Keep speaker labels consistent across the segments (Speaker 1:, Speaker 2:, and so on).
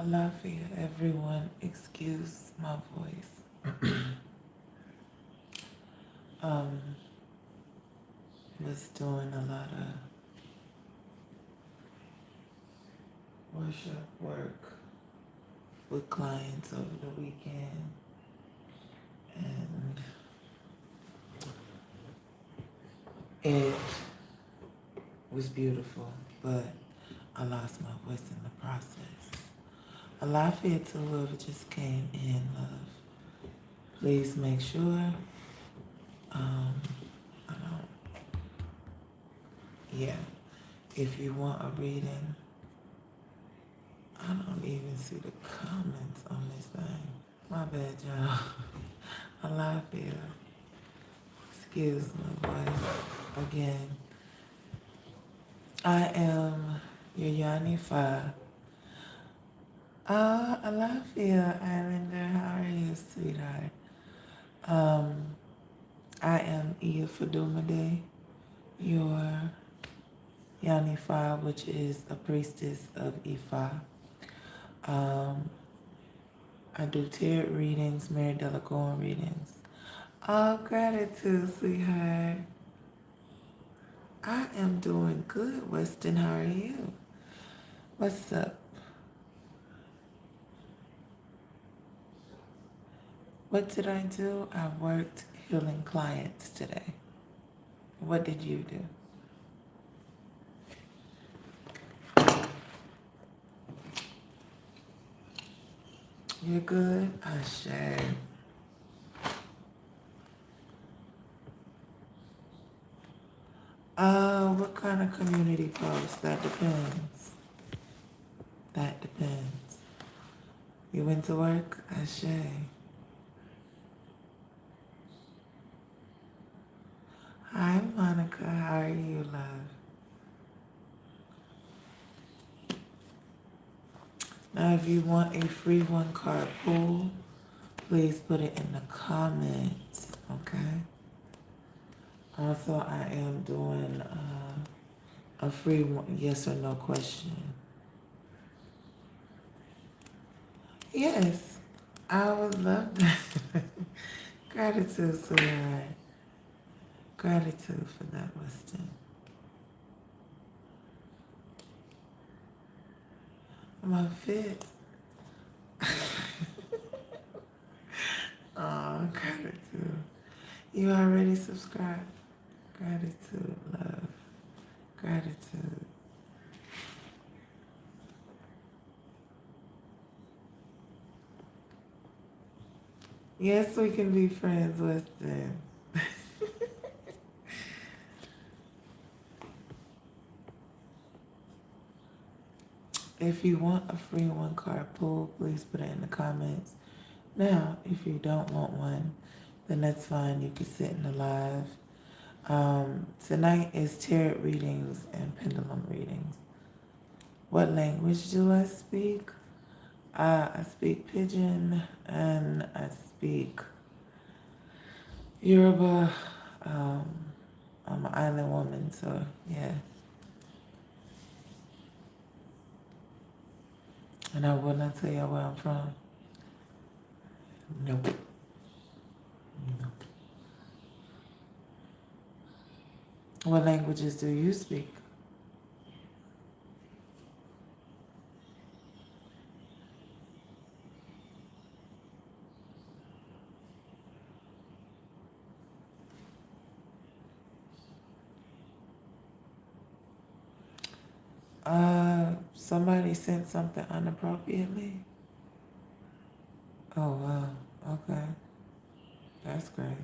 Speaker 1: Alafia, everyone. Excuse my voice. um, was doing a lot of worship work with clients over the weekend, and it was beautiful, but I lost my voice in the process. Alafia to whoever just came in, love. Please make sure, I don't, yeah, if you want a reading, I don't even see the comments on this thing. My bad, y'all. Alafia, excuse my voice again. I am your Yanni Fa. Alafia Islander, how are you, sweetheart? I am Iya Fadumade, your Yanni Fa, which is a priestess of Ifa. I do tarot readings, Mary Delacorn readings. Oh, gratitude, sweetheart. I am doing good, Weston. How are you? What's up? What did I do? I worked healing clients today. What did you do? You're good? Ashe. What kind of community post? That depends. That depends. You went to work? Ashe. Hi, Monica. How are you, love? Now, if you want a free one card pool, please put it in the comments, okay? Also, I am doing a free one, yes or no question. Yes, I would love that. Gratitude, sweetheart. Gratitude for that, Weston. Am I fit? Oh, gratitude. You already subscribed? Gratitude, love. Gratitude. Yes, we can be friends, Weston. If you want a free one card pool, please put it in the comments. Now, if you don't want one, then that's fine. You can sit in the live. Tonight is tarot readings and pendulum readings. What language do I speak? I speak Pidgin and I speak Yoruba. I'm an island woman, so yeah. And I will not tell you where I'm from. Nope. Nope. What languages do you speak? Somebody sent something inappropriately? Oh, wow. Okay. That's great.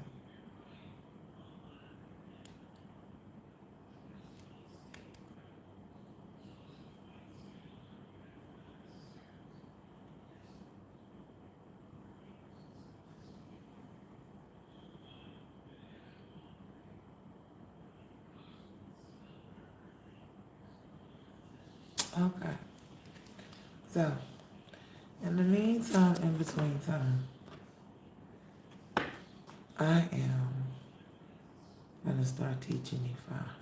Speaker 1: Okay. So, in the meantime, in between time, I am going to start teaching you fire.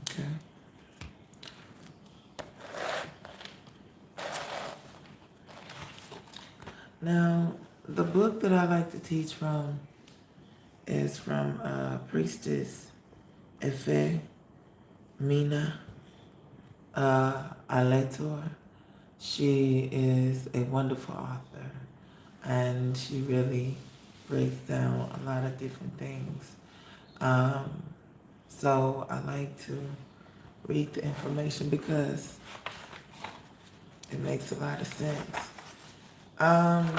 Speaker 1: Okay? Now, the book that I like to teach from is from Priestess Efe Mina Aletor. She is a wonderful author, and she really breaks down a lot of different things. Um, so I like to read the information because it makes a lot of sense. Um,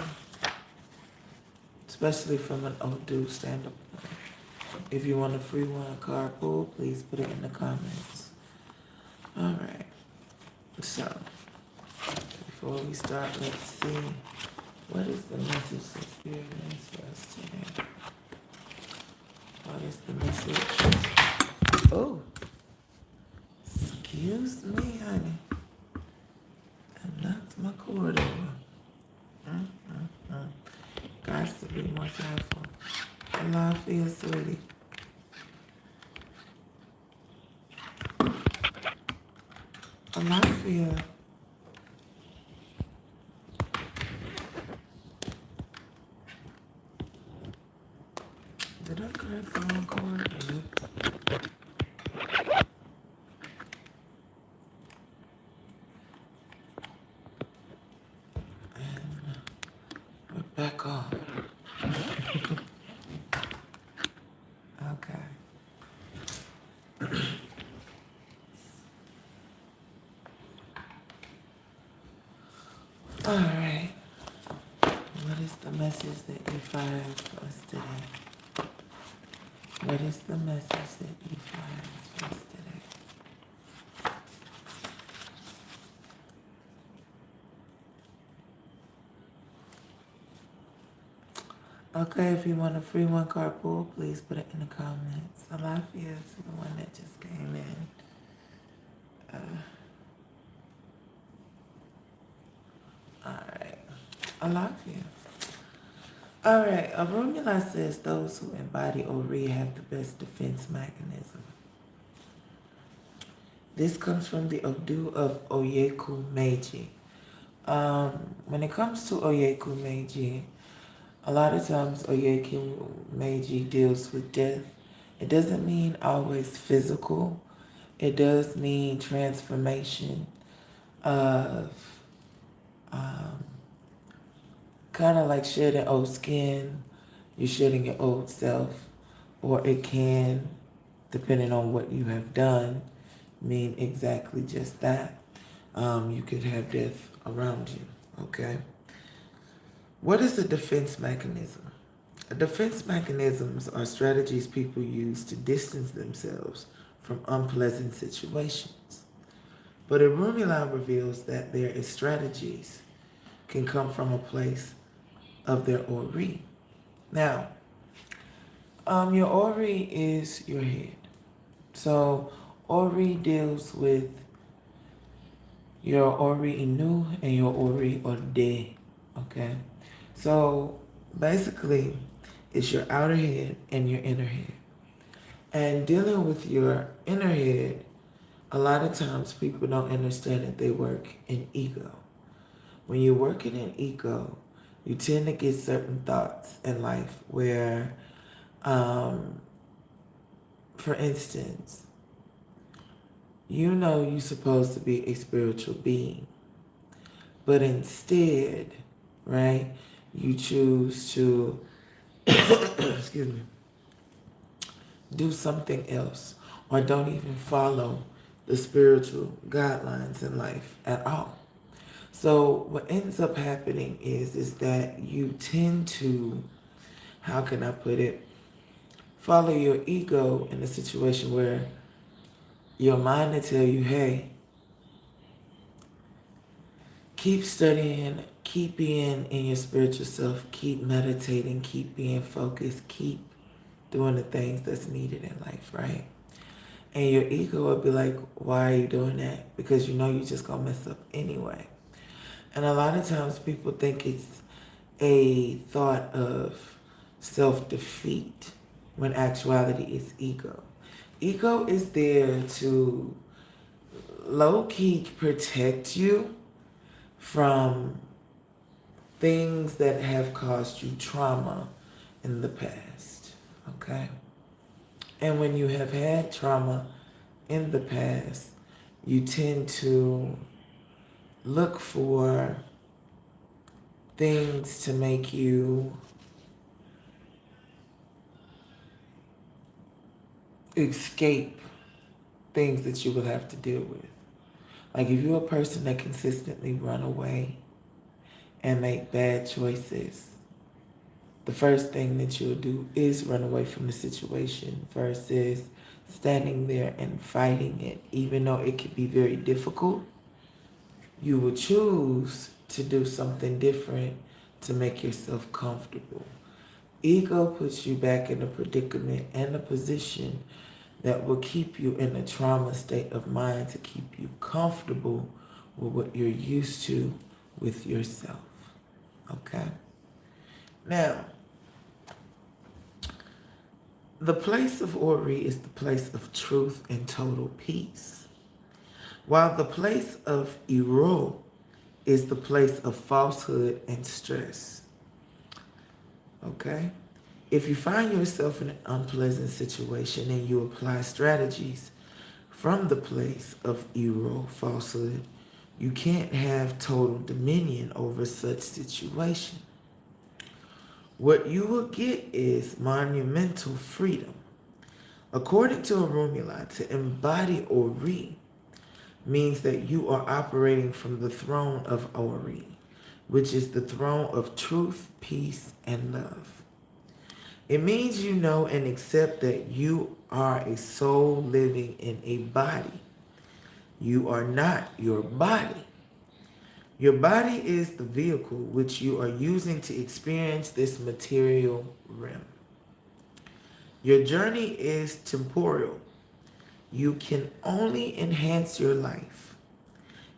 Speaker 1: Especially from an Odu standpoint. If you want a free one carpool, please put it in the comments. All right. So before we start, let's see what is the message that Spirit has for us today. What is the message? Oh, excuse me, honey. I knocked my cord over. Got to be more careful. Hello, feel sweetie. Hello, feel. Did I crack the wrong cord? And we're back on. Okay. All right. What is the message that E5 has for us today? What is the message that E5 has for us today? Okay, if you want a free one carpool, please put it in the comments. Alafia is the one that just came in. All right. Alafia. All right. Arumula says those who embody Ori have the best defense mechanism. This comes from the Odu of Oyeku Meiji. When it comes to Oyeku Meiji, a lot of times Oyeku Meiji deals with death. It doesn't mean always physical. It does mean transformation of kind of like shedding old skin. You're shedding your old self. Or it can, depending on what you have done, mean exactly just that. You could have death around you, okay? What is a defense mechanism? Defense mechanisms are strategies people use to distance themselves from unpleasant situations. But Irumila reveals that their strategies can come from a place of their Ori. Now, your Ori is your head. So Ori deals with your Ori Inu and your Ori Ode. Okay? So basically, it's your outer head and your inner head. And dealing with your inner head, a lot of times people don't understand that they work in ego. When you're working in ego, you tend to get certain thoughts in life where, for instance, you know you're supposed to be a spiritual being, but instead, right, you choose to, excuse me, do something else or don't even follow the spiritual guidelines in life at all. So what ends up happening is that you tend to, how can I put it, follow your ego in a situation where your mind will tell you, hey, keep studying, keep being in your spiritual self, keep meditating, keep being focused, keep doing the things that's needed in life, right? And your ego will be like, why are you doing that? Because you know you're just going to mess up anyway. And a lot of times people think it's a thought of self-defeat when actuality is ego. Ego is there to low-key protect you from things that have caused you trauma in the past, okay? And when you have had trauma in the past, you tend to look for things to make you escape things that you will have to deal with. Like if you're a person that consistently run away and make bad choices, the first thing that you'll do is run away from the situation versus standing there and fighting it. Even though it can be very difficult, you will choose to do something different to make yourself comfortable. Ego puts you back in a predicament and a position that will keep you in a trauma state of mind to keep you comfortable with what you're used to with yourself. Okay? Now, the place of Ori is the place of truth and total peace, while the place of Iro is the place of falsehood and stress. Okay? If you find yourself in an unpleasant situation and you apply strategies from the place of Iro, falsehood, you can't have total dominion over such situation. What you will get is monumental freedom. According to Orunmila, to embody Ori means that you are operating from the throne of Ori, which is the throne of truth, peace, and love. It means you know and accept that you are a soul living in a body. You are not your body. Your body is the vehicle which you are using to experience this material realm. Your journey is temporal. You can only enhance your life.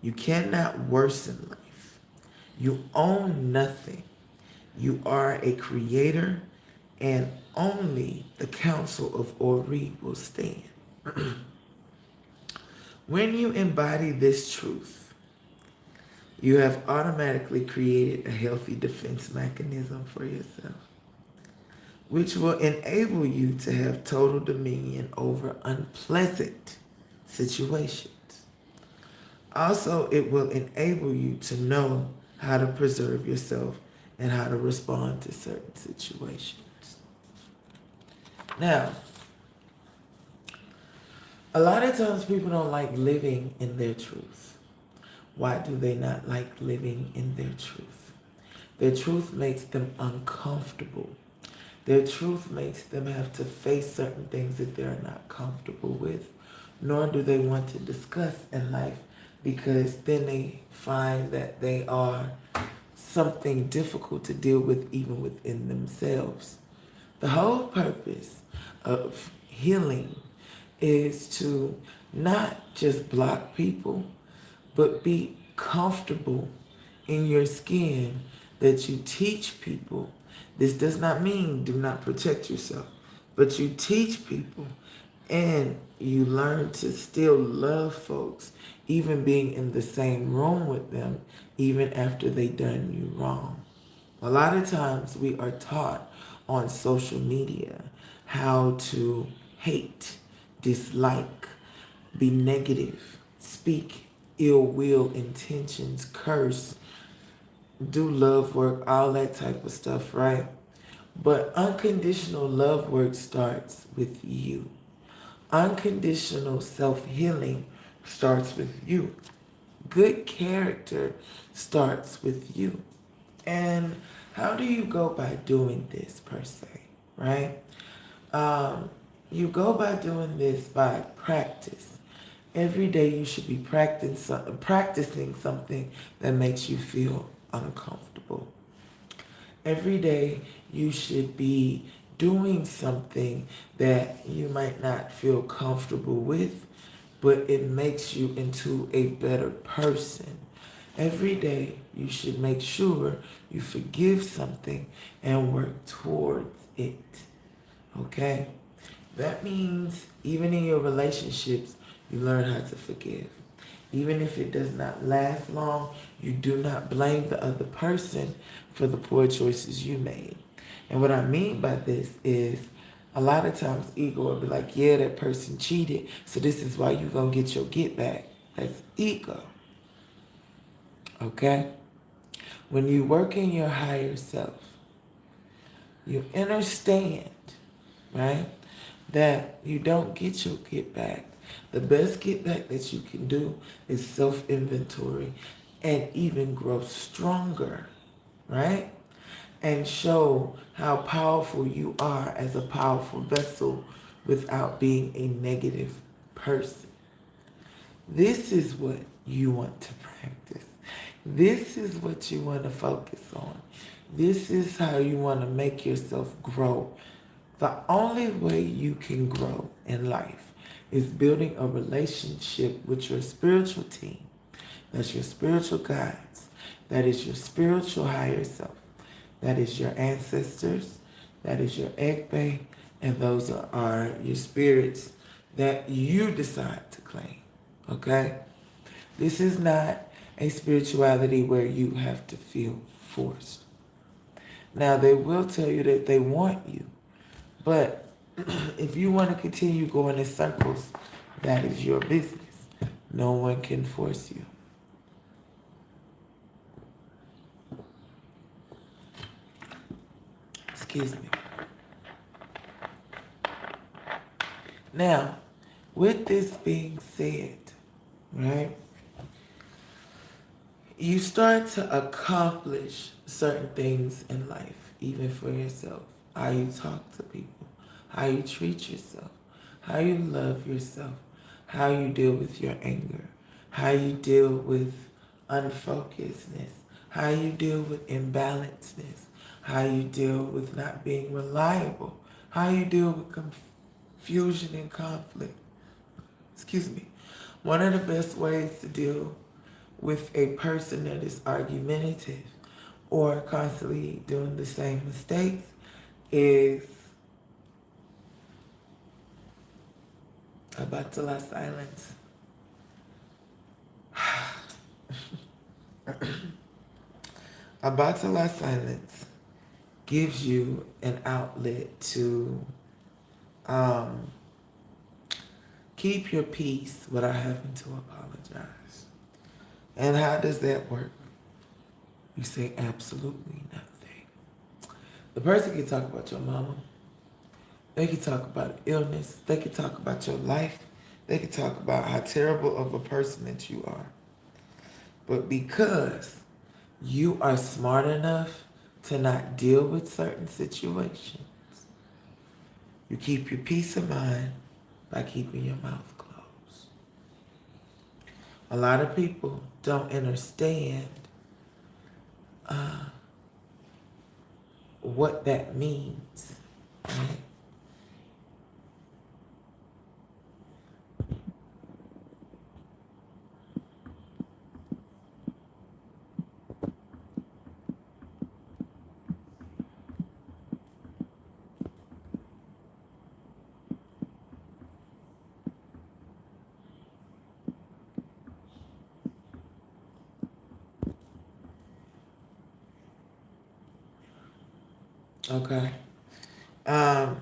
Speaker 1: You cannot worsen life. You own nothing. You are a creator, and only the counsel of Ori will stand. When you embody this truth, you have automatically created a healthy defense mechanism for yourself, which will enable you to have total dominion over unpleasant situations. Also, it will enable you to know how to preserve yourself and how to respond to certain situations. Now, a lot of times people don't like living in their truth. Why do they not like living in their truth? Their truth makes them uncomfortable. Their truth makes them have to face certain things that they're not comfortable with, nor do they want to discuss in life, because then they find that they are something difficult to deal with even within themselves. The whole purpose of healing is to not just block people, but be comfortable in your skin, that you teach people. This does not mean do not protect yourself, but you teach people and you learn to still love folks, even being in the same room with them, even after they done you wrong. A lot of times we are taught on social media how to hate, dislike, be negative, speak ill will, intentions, curse, do love work, all that type of stuff, right? But unconditional love work starts with you. Unconditional self-healing starts with you. Good character starts with you. And how do you go by doing this per se, right? You go by doing this by practice. Every day you should be practicing something that makes you feel uncomfortable. Every day you should be doing something that you might not feel comfortable with, but it makes you into a better person. Every day you should make sure you forgive something and work towards it. Okay? That means even in your relationships, you learn how to forgive. Even if it does not last long, you do not blame the other person for the poor choices you made. And what I mean by this is a lot of times ego will be like, yeah, that person cheated, so this is why you're going to get your get back. That's ego. Okay? When you work in your higher self, you understand, right, that you don't get your get back. The best get back that you can do is self inventory and even grow stronger, right? And show how powerful you are as a powerful vessel without being a negative person. This is what you want to practice. This is what you want to focus on. This is how you want to make yourself grow. The only way you can grow in life is building a relationship with your spiritual team. That's your spiritual guides. That is your spiritual higher self. That is your ancestors. That is your Ekbe. And those are your spirits that you decide to claim. Okay? This is not a spirituality where you have to feel forced. Now, they will tell you that they want you. But if you want to continue going in circles, that is your business. No one can force you. Excuse me. Now, with this being said, right, you start to accomplish certain things in life, even for yourself. How you talk to people, how you treat yourself, how you love yourself, how you deal with your anger, how you deal with unfocusedness, how you deal with imbalancedness, how you deal with not being reliable, how you deal with confusion and conflict. Excuse me. One of the best ways to deal with a person that is argumentative or constantly doing the same mistakes is Abatala silence. Abatala silence gives you an outlet to keep your peace without having to apologize. And how does that work? You say absolutely nothing. The person can talk about your mama. They can talk about illness. They can talk about your life. They can talk about how terrible of a person that you are. But because you are smart enough to not deal with certain situations, you keep your peace of mind by keeping your mouth closed. A lot of people don't understand what that means, right? Okay. Um,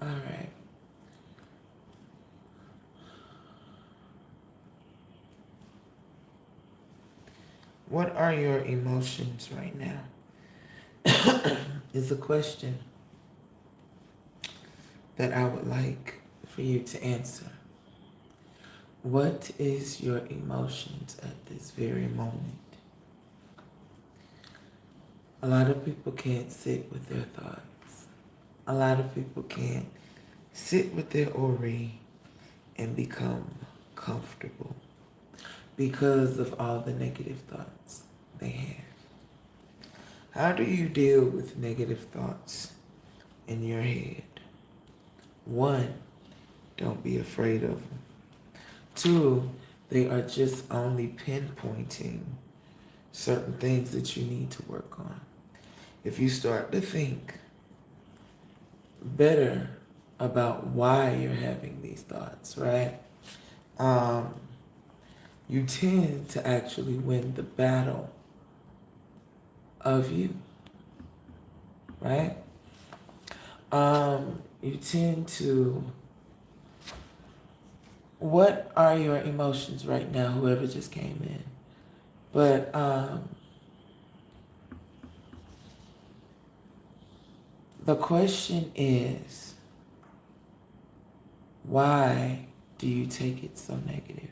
Speaker 1: all right. What are your emotions right now? Is a question that I would like for you to answer. What is your emotions at this very moment? A lot of people can't sit with their thoughts. A lot of people can't sit with their ori and become comfortable because of all the negative thoughts they have. How do you deal with negative thoughts in your head? One, don't be afraid of them. Two, they are just only pinpointing certain things that you need to work on. If you start to think better about why you're having these thoughts, right? You tend to actually win the battle of you, right? You tend to, what are your emotions right now, whoever just came in? But the question is, why do you take it so negative?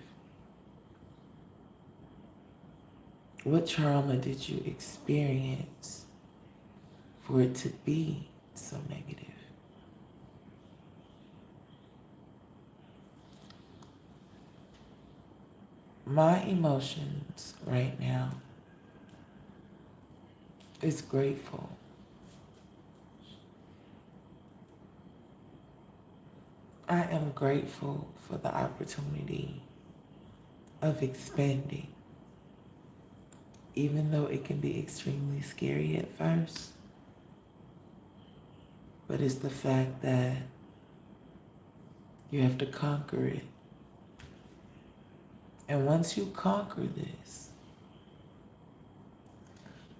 Speaker 1: What trauma did you experience for it to be so negative? My emotions right now is grateful. I am grateful for the opportunity of expanding, even though it can be extremely scary at first. But it's the fact that you have to conquer it. And once you conquer this,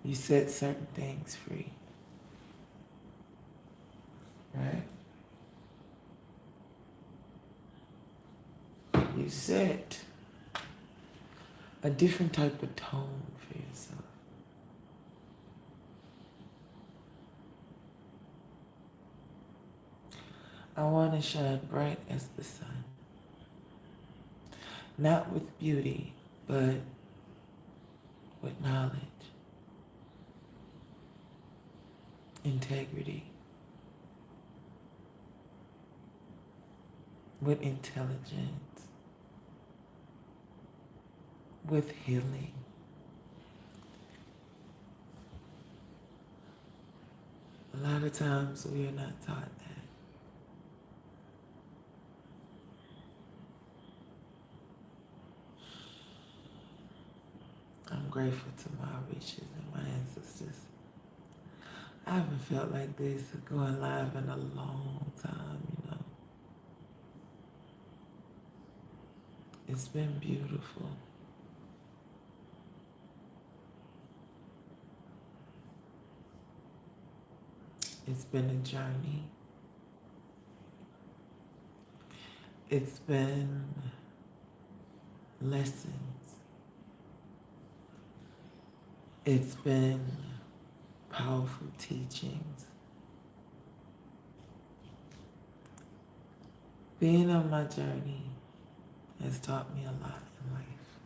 Speaker 1: you set certain things free, right? You set a different type of tone for yourself. I want to shine bright as the sun, not with beauty, but with knowledge, integrity, with intelligence, with healing. A lot of times we are not taught that. I'm grateful to my riches and my ancestors. I haven't felt like this going live in a long time, you know. It's been beautiful. It's been a journey. It's been lessons. It's been powerful teachings. Being on my journey has taught me a lot in life.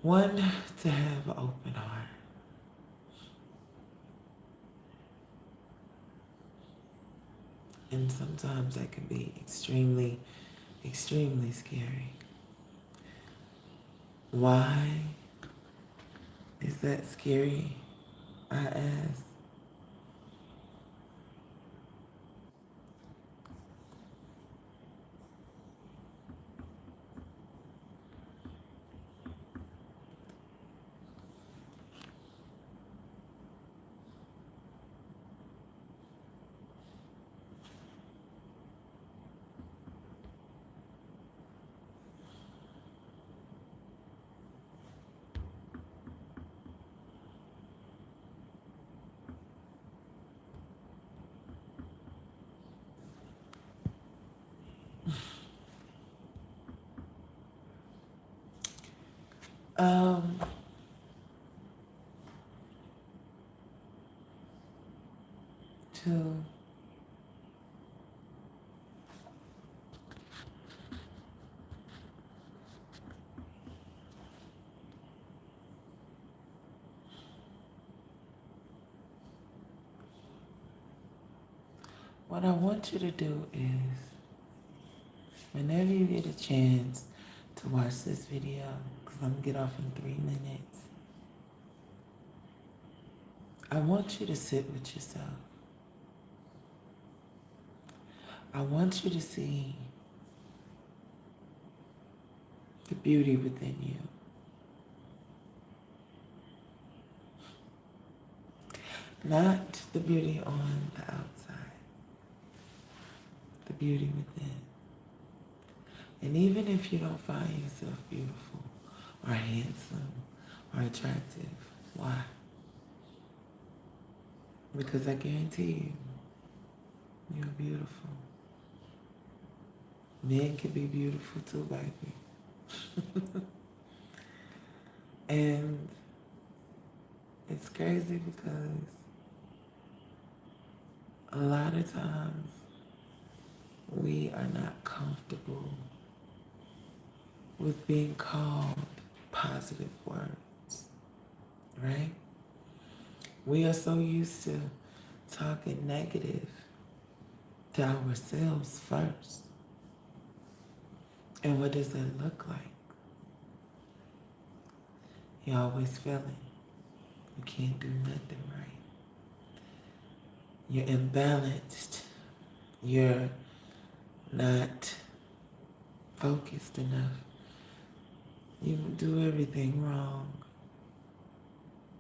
Speaker 1: One, to have an open heart. And sometimes that can be extremely, extremely scary. Why is that scary? I ask. Um, to what I want you to do is, whenever you get a chance to watch this video, because I'm gonna get off in 3 minutes, I want you to sit with yourself. I want you to see the beauty within you. Not the beauty on the outside, the beauty within. And even if you don't find yourself beautiful or handsome or attractive, why? Because I guarantee you, you're beautiful. Men can be beautiful too, baby. And it's crazy because a lot of times we are not comfortable with being called positive words, right? We are so used to talking negative to ourselves first. And what does that look like? You're always feeling you can't do nothing right. You're imbalanced. You're not focused enough. You do everything wrong.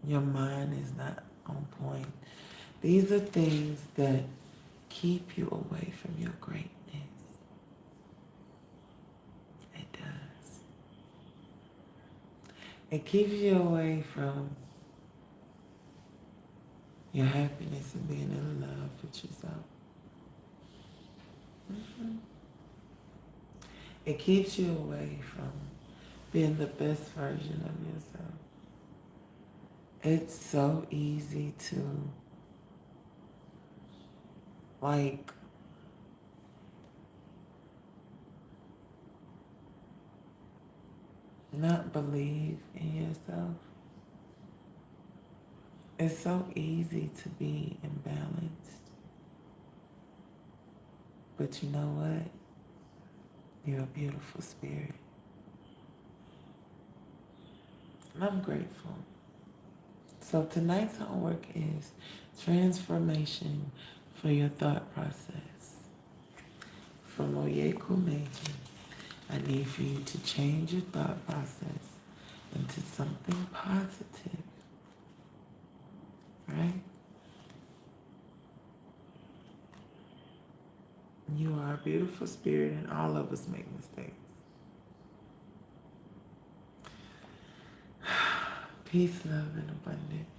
Speaker 1: Your mind is not on point. These are things that keep you away from your greatness. It does. It keeps you away from your happiness and being in love with yourself. It keeps you away from being the best version of yourself. It's so easy to, like, not believe in yourself. It's so easy to be imbalanced. But you know what? You're a beautiful spirit. And I'm grateful. So tonight's homework is transformation for your thought process. From Oyeku Meiji, I need for you to change your thought process into something positive, right? You are a beautiful spirit and all of us make mistakes. Peace, love, and abundance.